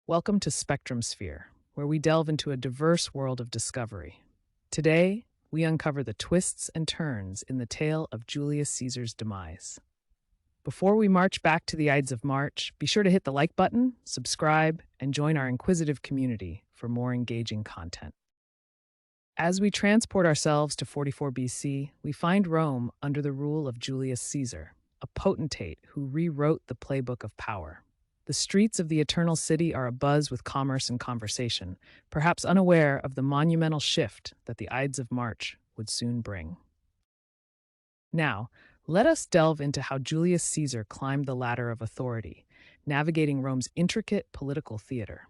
Welcome to Spectrum Sphere, where we delve into a diverse world of discovery. Today, we uncover the twists and turns in the tale of Julius Caesar's demise. Before we march back to the Ides of March, be sure to hit the like button, subscribe, and join our inquisitive community for more engaging content. As we transport ourselves to 44 BC, we find Rome under the rule of Julius Caesar, a potentate who rewrote the playbook of power. The streets of the Eternal City are abuzz with commerce and conversation, perhaps unaware of the monumental shift that the Ides of March would soon bring. Now, let us delve into how Julius Caesar climbed the ladder of authority, navigating Rome's intricate political theater.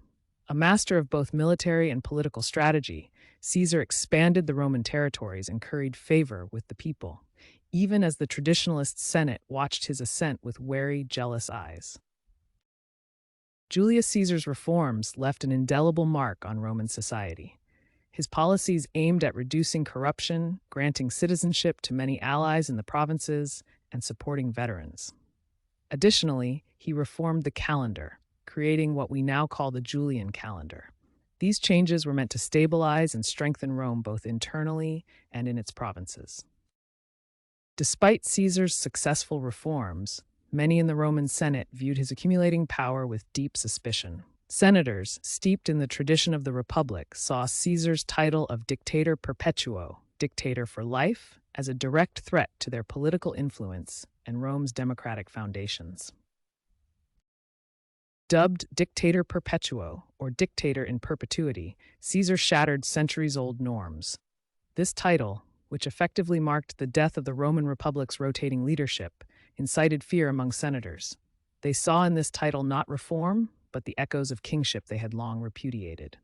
A master of both military and political strategy, Caesar expanded the Roman territories and curried favor with the people, even as the traditionalist Senate watched his ascent with wary, jealous eyes. Julius Caesar's reforms left an indelible mark on Roman society. His policies aimed at reducing corruption, granting citizenship to many allies in the provinces, and supporting veterans. Additionally, he reformed the calendar, creating what we now call the Julian calendar. These changes were meant to stabilize and strengthen Rome both internally and in its provinces. Despite Caesar's successful reforms, many in the Roman Senate viewed his accumulating power with deep suspicion. Senators, steeped in the tradition of the Republic, saw Caesar's title of Dictator Perpetuo, dictator for life, as a direct threat to their political influence and Rome's democratic foundations. Dubbed Dictator Perpetuo, or Dictator in Perpetuity, Caesar shattered centuries-old norms. This title, which effectively marked the death of the Roman Republic's rotating leadership, incited fear among senators. They saw in this title not reform, but the echoes of kingship they had long repudiated.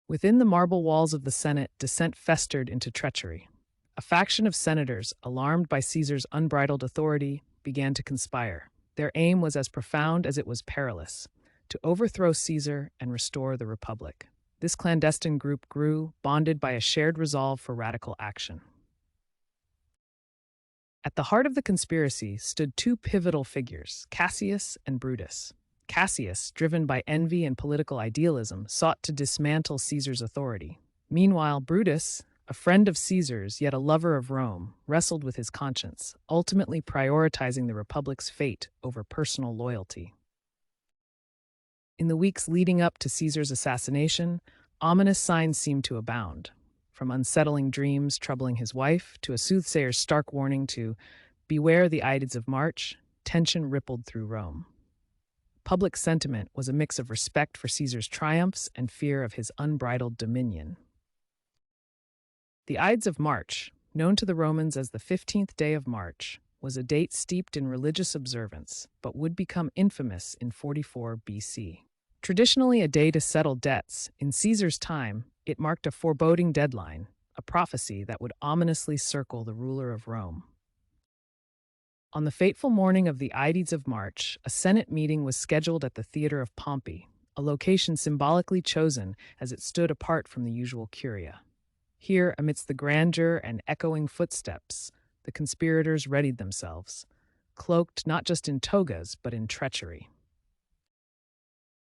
Within the marble walls of the Senate, dissent festered into treachery. A faction of senators, alarmed by Caesar's unbridled authority, began to conspire. Their aim was as profound as it was perilous: to overthrow Caesar and restore the Republic. This clandestine group grew, bonded by a shared resolve for radical action. At the heart of the conspiracy stood two pivotal figures, Cassius and Brutus. Cassius, driven by envy and political idealism, sought to dismantle Caesar's authority. Meanwhile, Brutus, a friend of Caesar's yet a lover of Rome, wrestled with his conscience, ultimately prioritizing the Republic's fate over personal loyalty. In the weeks leading up to Caesar's assassination, ominous signs seemed to abound. From unsettling dreams troubling his wife to a soothsayer's stark warning to beware the Ides of March, tension rippled through Rome. Public sentiment was a mix of respect for Caesar's triumphs and fear of his unbridled dominion. The Ides of March, known to the Romans as the 15th day of March, was a date steeped in religious observance, but would become infamous in 44 BC. Traditionally a day to settle debts, in Caesar's time, it marked a foreboding deadline, a prophecy that would ominously circle the ruler of Rome. On the fateful morning of the Ides of March, a Senate meeting was scheduled at the Theater of Pompey, a location symbolically chosen as it stood apart from the usual curia. Here, amidst the grandeur and echoing footsteps, the conspirators readied themselves, cloaked not just in togas but in treachery.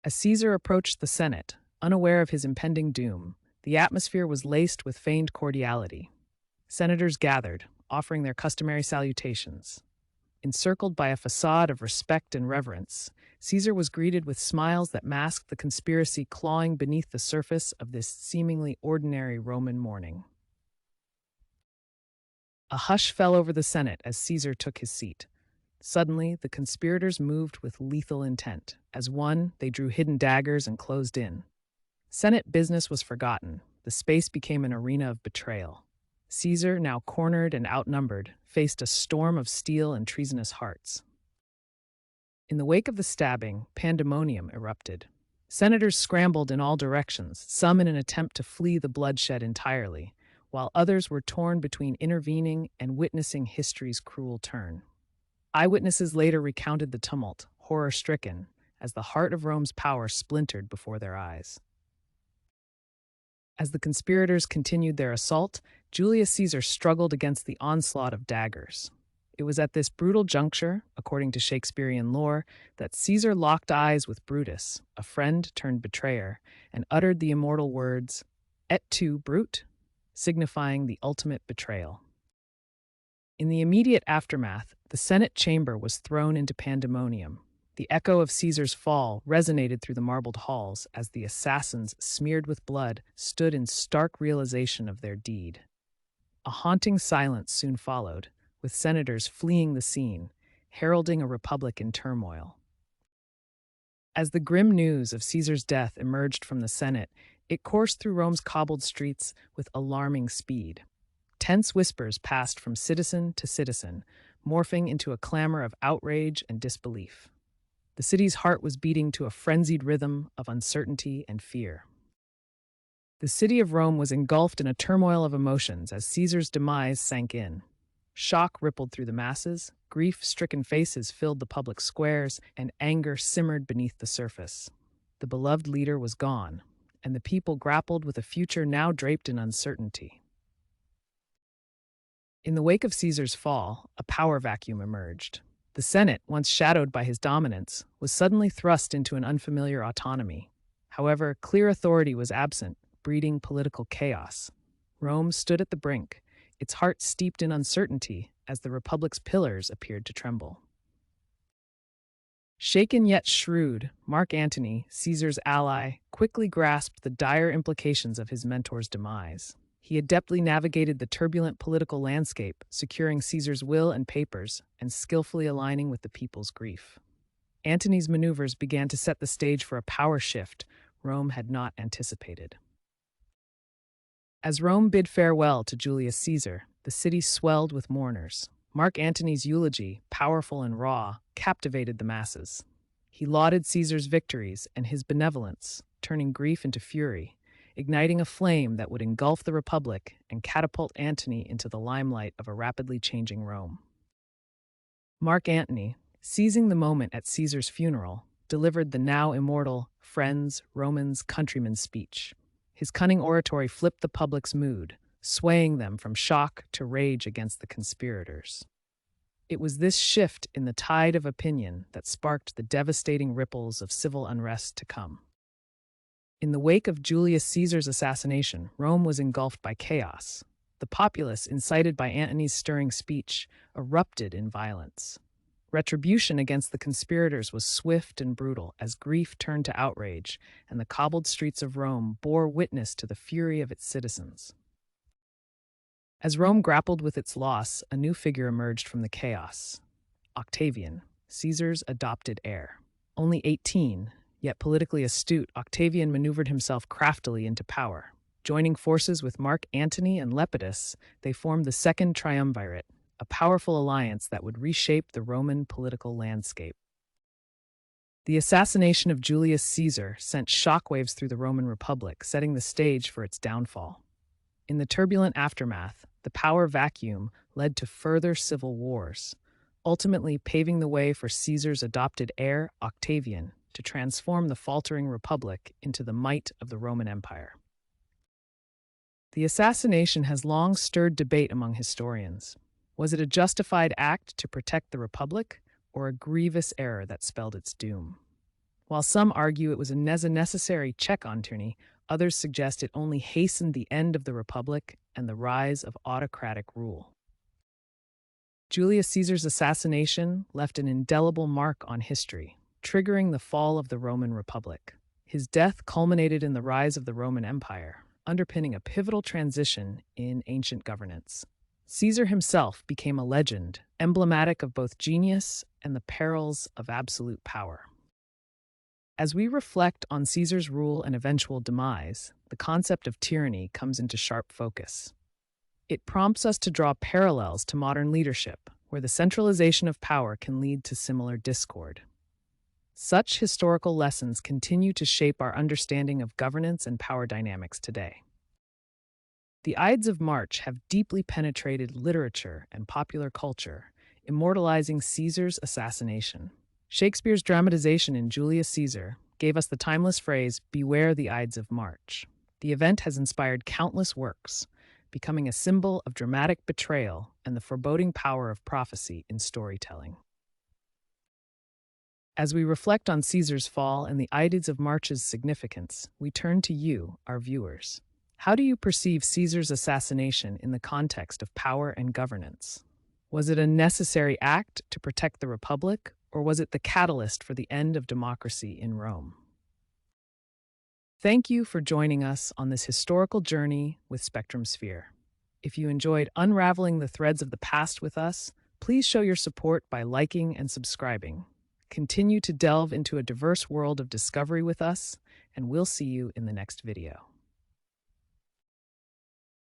As Caesar approached the Senate, unaware of his impending doom, the atmosphere was laced with feigned cordiality. Senators gathered, offering their customary salutations. Encircled by a facade of respect and reverence, Caesar was greeted with smiles that masked the conspiracy clawing beneath the surface of this seemingly ordinary Roman morning. A hush fell over the Senate as Caesar took his seat. Suddenly, the conspirators moved with lethal intent. As one, they drew hidden daggers and closed in. Senate business was forgotten. The space became an arena of betrayal. Caesar, now cornered and outnumbered, faced a storm of steel and treasonous hearts. In the wake of the stabbing, pandemonium erupted. Senators scrambled in all directions, some in an attempt to flee the bloodshed entirely, while others were torn between intervening and witnessing history's cruel turn. Eyewitnesses later recounted the tumult, horror-stricken, as the heart of Rome's power splintered before their eyes. As the conspirators continued their assault, Julius Caesar struggled against the onslaught of daggers. It was at this brutal juncture, according to Shakespearean lore, that Caesar locked eyes with Brutus, a friend turned betrayer, and uttered the immortal words, Et tu, Brute, signifying the ultimate betrayal. In the immediate aftermath, the Senate chamber was thrown into pandemonium. The echo of Caesar's fall resonated through the marbled halls as the assassins, smeared with blood, stood in stark realization of their deed. A haunting silence soon followed, with senators fleeing the scene, heralding a republic in turmoil. As the grim news of Caesar's death emerged from the Senate, it coursed through Rome's cobbled streets with alarming speed. Tense whispers passed from citizen to citizen, morphing into a clamor of outrage and disbelief. The city's heart was beating to a frenzied rhythm of uncertainty and fear. The city of Rome was engulfed in a turmoil of emotions as Caesar's demise sank in. Shock rippled through the masses, grief-stricken faces filled the public squares, and anger simmered beneath the surface. The beloved leader was gone, and the people grappled with a future now draped in uncertainty. In the wake of Caesar's fall, a power vacuum emerged. The Senate, once shadowed by his dominance, was suddenly thrust into an unfamiliar autonomy. However, clear authority was absent, breeding political chaos. Rome stood at the brink, its heart steeped in uncertainty as the Republic's pillars appeared to tremble. Shaken yet shrewd, Mark Antony, Caesar's ally, quickly grasped the dire implications of his mentor's demise. He adeptly navigated the turbulent political landscape, securing Caesar's will and papers, and skillfully aligning with the people's grief. Antony's maneuvers began to set the stage for a power shift Rome had not anticipated. As Rome bid farewell to Julius Caesar, the city swelled with mourners. Mark Antony's eulogy, powerful and raw, captivated the masses. He lauded Caesar's victories and his benevolence, turning grief into fury, igniting a flame that would engulf the Republic and catapult Antony into the limelight of a rapidly changing Rome. Mark Antony, seizing the moment at Caesar's funeral, delivered the now immortal Friends, Romans, Countrymen speech. His cunning oratory flipped the public's mood, swaying them from shock to rage against the conspirators. It was this shift in the tide of opinion that sparked the devastating ripples of civil unrest to come. In the wake of Julius Caesar's assassination, Rome was engulfed by chaos. The populace, incited by Antony's stirring speech, erupted in violence. Retribution against the conspirators was swift and brutal as grief turned to outrage, and the cobbled streets of Rome bore witness to the fury of its citizens. As Rome grappled with its loss, a new figure emerged from the chaos: Octavian, Caesar's adopted heir. Only 18, yet politically astute, Octavian maneuvered himself craftily into power. Joining forces with Mark Antony and Lepidus, they formed the Second Triumvirate, a powerful alliance that would reshape the Roman political landscape. The assassination of Julius Caesar sent shockwaves through the Roman Republic, setting the stage for its downfall. In the turbulent aftermath, the power vacuum led to further civil wars, ultimately paving the way for Caesar's adopted heir, Octavian, to transform the faltering republic into the might of the Roman Empire. The assassination has long stirred debate among historians. Was it a justified act to protect the republic, or a grievous error that spelled its doom? While some argue it was a necessary check on tyranny, others suggest it only hastened the end of the republic and the rise of autocratic rule. Julius Caesar's assassination left an indelible mark on history, triggering the fall of the Roman Republic. His death culminated in the rise of the Roman Empire, underpinning a pivotal transition in ancient governance. Caesar himself became a legend, emblematic of both genius and the perils of absolute power. As we reflect on Caesar's rule and eventual demise, the concept of tyranny comes into sharp focus. It prompts us to draw parallels to modern leadership, where the centralization of power can lead to similar discord. Such historical lessons continue to shape our understanding of governance and power dynamics today. The Ides of March have deeply penetrated literature and popular culture, immortalizing Caesar's assassination. Shakespeare's dramatization in Julius Caesar gave us the timeless phrase, "Beware the Ides of March." The event has inspired countless works, becoming a symbol of dramatic betrayal and the foreboding power of prophecy in storytelling. As we reflect on Caesar's fall and the Ides of March's significance, we turn to you, our viewers. How do you perceive Caesar's assassination in the context of power and governance? Was it a necessary act to protect the Republic, or was it the catalyst for the end of democracy in Rome? Thank you for joining us on this historical journey with Spectrum Sphere. If you enjoyed unraveling the threads of the past with us, please show your support by liking and subscribing. Continue to delve into a diverse world of discovery with us, and we'll see you in the next video.